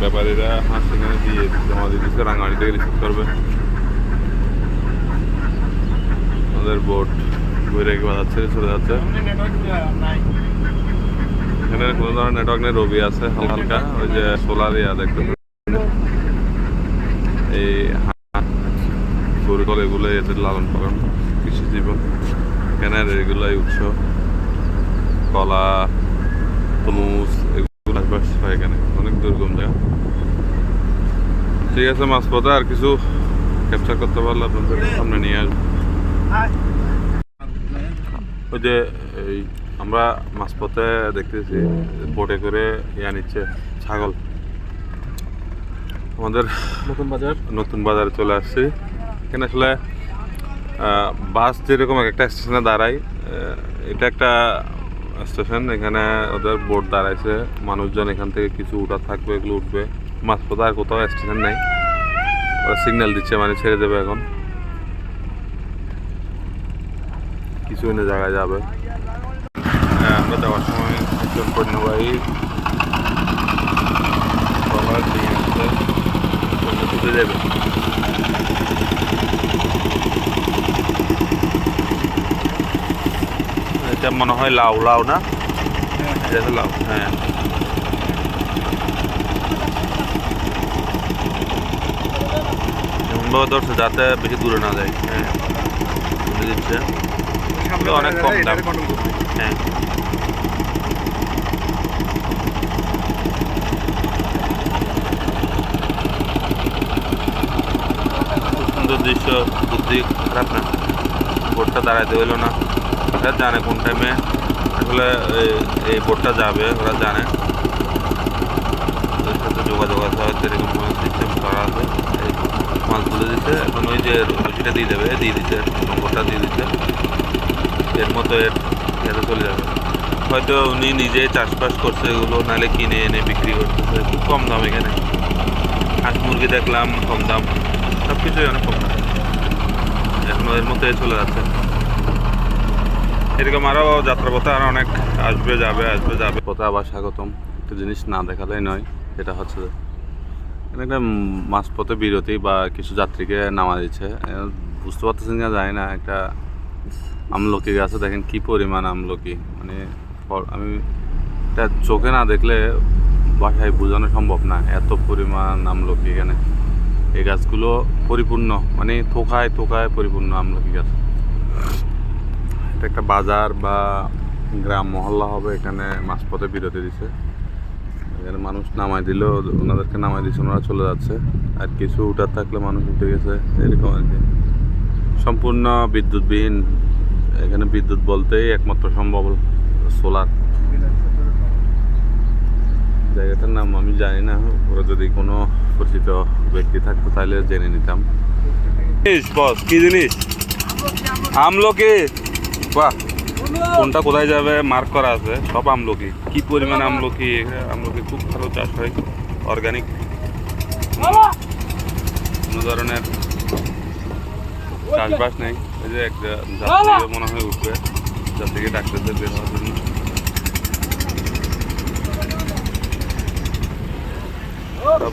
ব্যাপারীরা হাঁস সেখানে দিয়ে জমা দিতেছে, রাঙামাটি থেকে রিসিভ করবে। আমাদের বোট ঘুরে বাজার ছেড়ে চলে যাচ্ছে। এখানে কোনো ধরনের নেটওয়ার্ক নেই, রবি আছে হালকা, ওই যে সোলার ইয়া দেখতে এই গরু কল এগুলো এদের লালন পালন কৃষি জীবন। এখানে এগুলাই উৎস, কলা, তরমুজ এগুলো চাষবাস হয় এখানে, অনেক দুর্গম জায়গা। ঠিক আছে, মাঝপথে আর কিছু ক্যাপচার করতে পারলে আপনাদের সামনে নিয়ে আসবো। ওই যে এই আমরা মাঝপথে দেখতেছি বোটে করে ইয়া নিচ্ছে ছাগল। আমাদের নতুন বাজারে চলে আসছি। এখানে আসলে বাস যেরকম একটা স্টেশনে দাঁড়ায়, এটা একটা স্টেশন। এখানে ওদের বোট দাঁড়াইছে, মানুষজন এখান থেকে কিছু উঠার থাকবে, এগুলো উঠবে। মাঝপথে আর কোথাও স্টেশন নেই, ওরা সিগন্যাল দিচ্ছে মানে ছেড়ে দেবে। এখন কিছু এনে জায়গায় যাবে। আমরা যাওয়ার সময় একজন পণ্যবাহী নিয়ে আসতে তুলে দেবে। এটা মনে হয় লাউ লাউ না, এটা লাউ। হ্যাঁ, এমনভাবে ধরছে যাতে বেশি দূরে না যায়। হ্যাঁ, তুলে দিচ্ছে, অনেক কম দাম। হ্যাঁ, সুন্দর দৃশ্য, বুদ্ধি খারাপ না। বোটটা দাঁড়াইতে হইলো না, ওরা জানে কোন টাইমে আসলে এই বোটটা যাবে, ওরা জানে। ওদের সাথে যোগাযোগ আছে, হয়তো এরকম কোনো সিস্টেম করা আছে। এই মাছ তুলে দিচ্ছে, এখন ওই যে রশিটা দিয়ে দেবে, দিয়ে দিচ্ছে, নম্বরটা দিয়ে দিচ্ছে, এর মতো এর খেতে চলে যাবে। হয়তো উনি নিজেই চাষবাস করছে এগুলো, নাহলে কিনে এনে বিক্রি করতেছে খুব কম দাম। এখানে হাঁস মুরগি দেখলাম কম দাম, সব কিছুই অনেক কম দাম। এখন এর মধ্যে চলে যাচ্ছে। এরকম আরও যাত্রাপথে আরও অনেক আসবে যাবে, আসবে যাবে। পথে আবার স্বাগতম। একটা জিনিস না দেখালেই নয়, সেটা হচ্ছে এখানে একটা মাঝপথে বিরতি বা কিছু যাত্রীকে নামা দিচ্ছে। বুঝতে পারতেছেন না, যায় না, একটা আমলকি গাছে দেখেন কি পরিমাণ আমলকি। মানে আমি এটা চোখে না দেখলে বাসায় বোঝানো সম্ভব না, এত পরিমাণ আমলকি এখানে। এই গাছগুলো পরিপূর্ণ, মানে থোকায় থোকায় পরিপূর্ণ আমলকি গাছ। এটা একটা বাজার বা গ্রাম মহল্লা হবে। এখানে মাঝপথে বিরতি দিছে, এখানে মানুষ নামাই দিল, ওনাদেরকে নামাই দিচ্ছে, ওনারা চলে যাচ্ছে। আর কিছু উঠার থাকলে মানুষ উঠে গেছে, এরকম আর কি। সম্পূর্ণ বিদ্যুৎবিহীন। এখানে বিদ্যুৎ বলতেই একমাত্র সম্ভব সোলার। জায়গাটার নাম আমি জানি না, ওরা যদি কোনো পরিচিত ব্যক্তি থাকতো তাহলে জেনে নিতাম। বস কি জিনিস? আমলকি। বাহ, কোনটা কোথায় যাবে মার্ক করা আছে, সব আমলকি। কি পরিমাণ আমলকি! আমলকি খুব ভালো চাষ হয়, অর্গানিক, কোনো ধরনের চাষবাস নেই। এই যে একটা যাত্রী মনে হয় উঠবে, যাত্রীকে ডাক্তারদের বের হওয়ার জন্য।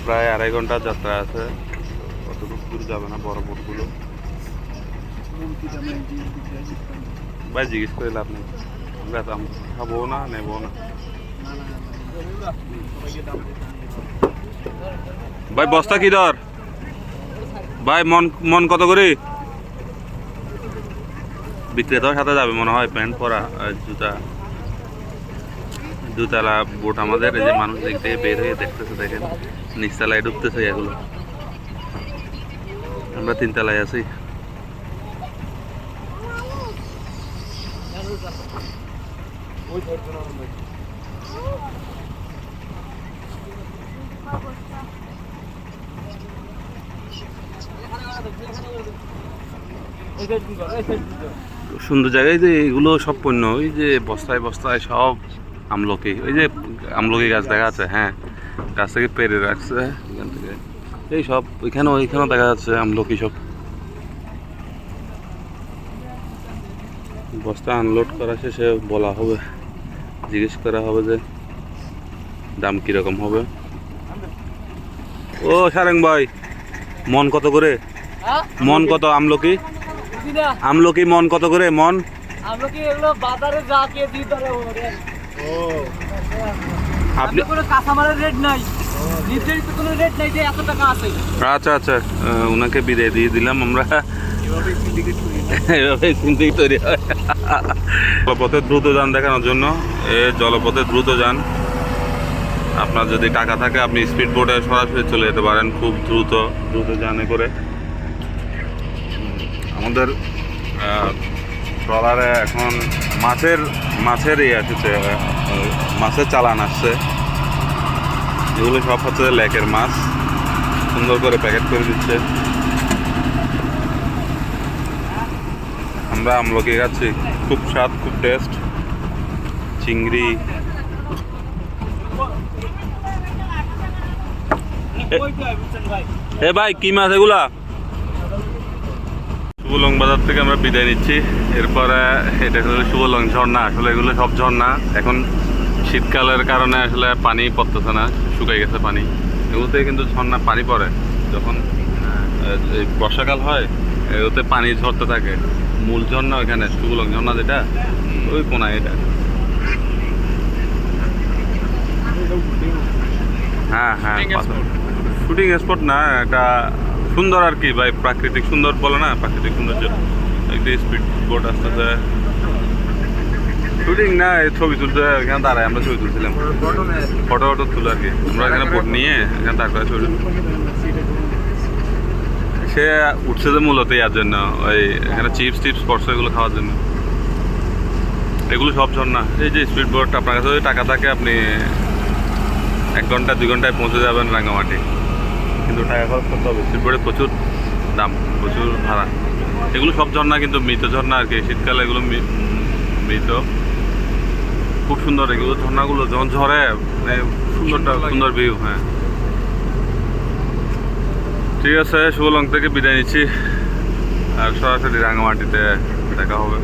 প্রায় 2.5 ঘন্টার যাত্রা আছে, অতটুকু দূর যাবে না বড় বোটগুলো। ভাই জিজ্ঞেস করে লাভ নেই, আমরা খাবো না, নেবো না। ভাই বস্তা কি দর? ভাই মন মন কত করে? বিক্রেতার সাথে যাবে মনে হয়, প্যান্ট পরা আর জুতা। দুতলা বোট আমাদের। এই যে মানুষ দিক থেকে বের হয়ে দেখতেছে, দেখেন নিচতলায় ঢুকতেছে এগুলো। আমরা 3 তলায় আছি। সুন্দর জায়গায় যে এগুলো সব পণ্য, ওই যে বস্তায় বস্তায় সব আমলকি। ওই যে আমলকি গাছ দেখা যাচ্ছে, হ্যাঁ, গাছ থেকে পেরে রাখছে এখান থেকে। এই সব ওইখানেও দেখা যাচ্ছে আমলকি সব। বস্তা আনলোড করা শেষে বলা হবে, জিজ্ঞেস করা হবে যে দাম কীরকম হবে। ও সারেং ভাই, মন কত করে? মন কত আমলকি? আমলকি মন কত করে মন? আমলকি এগুলো বাজারে যা কে দিই ধরে ওরে। আপনি কোনো কাঁচামালের রেট নাই, নির্ধারিত কোনো রেট নাই যে এত টাকা আছে। আচ্ছা আচ্ছা, ওনাকে বিদায় দিয়ে দিলাম আমরা। এভাবে সিন্ডিকেট তৈরি হয়। জলপথে দ্রুত যান দেখানোর জন্য, জলপথে দ্রুত যান। আপনার যদি টাকা থাকে আপনি স্পিড বোটে সরাসরি চলে যেতে পারেন, খুব দ্রুত দ্রুত জানে করে। আমাদের ট্রলারে এখন মাছের এসেছে, মাছের চালান আসছে। এগুলো সব হচ্ছে লেকের মাছ, সুন্দর করে প্যাকেট করে দিচ্ছে। আমরা আমলকি খাচ্ছি, খুব স্বাদ, খুব টেস্ট। চিংড়ি, এ ভাই কি মাছ এগুলা? শুভলং বাজার থেকে আমরা বিদায় নিচ্ছি। এরপরে এটা হলো শুভলং ঝর্ণা। আসলে এগুলো সব ঝর্ণা, এখন শীতকালের কারণে আসলে পানি পড়তেছে না, শুকাই গেছে পানি। এগুলোতে কিন্তু ঝর্ণা পানি পড়ে যখন বর্ষাকাল হয়, এগুলোতে পানি ঝরতে থাকে। মূল ঝর্ণা ওইখানে, শুভলং ঝর্ণা যেটা ওই কোনায় এটা। হ্যাঁ হ্যাঁ, শুটিং স্পট না, এটা সুন্দর আর কি ভাই, প্রাকৃতিক সুন্দর বলে না, প্রাকৃতিক সৌন্দর্য। একটা স্পিড বোট আসতেছে, শুটিং না, ছবি তুলতে এখানে দাঁড়ায়, আমরা ছবি তুলছিলাম, ফটো তুলে আর কি। আমরা এখানে বোট নিয়ে এখানে দাঁড় করে ছবি সে উঠছে যে মূলত ইয়ার জন্য, ওই এখানে চিপস টিপস পড়ছে এগুলো খাওয়ার জন্য। এগুলো সব ঝর্ণা। এই যে স্পিড বোট, আপনার কাছে যদি টাকা থাকে আপনি 1 ঘন্টা 2 ঘন্টায় পৌঁছে যাবেন রাঙ্গামাটি, কিন্তু টাকা খরচ করতে হবে। স্পিড বোটে প্রচুর দাম, প্রচুর ভাড়া। এগুলো সব ঝর্ণা কিন্তু মৃত ঝর্ণা আর কি, শীতকালে এগুলো মৃত। খুব সুন্দর এগুলো ঝর্ণাগুলো, যখন ঝরে মানে সুন্দর ভিউ। হ্যাঁ ঠিক আছে, শুভলং থেকে বিদায় নিচ্ছি, আর সরাসরি রাঙ্গামাটিতে দেখা হবে।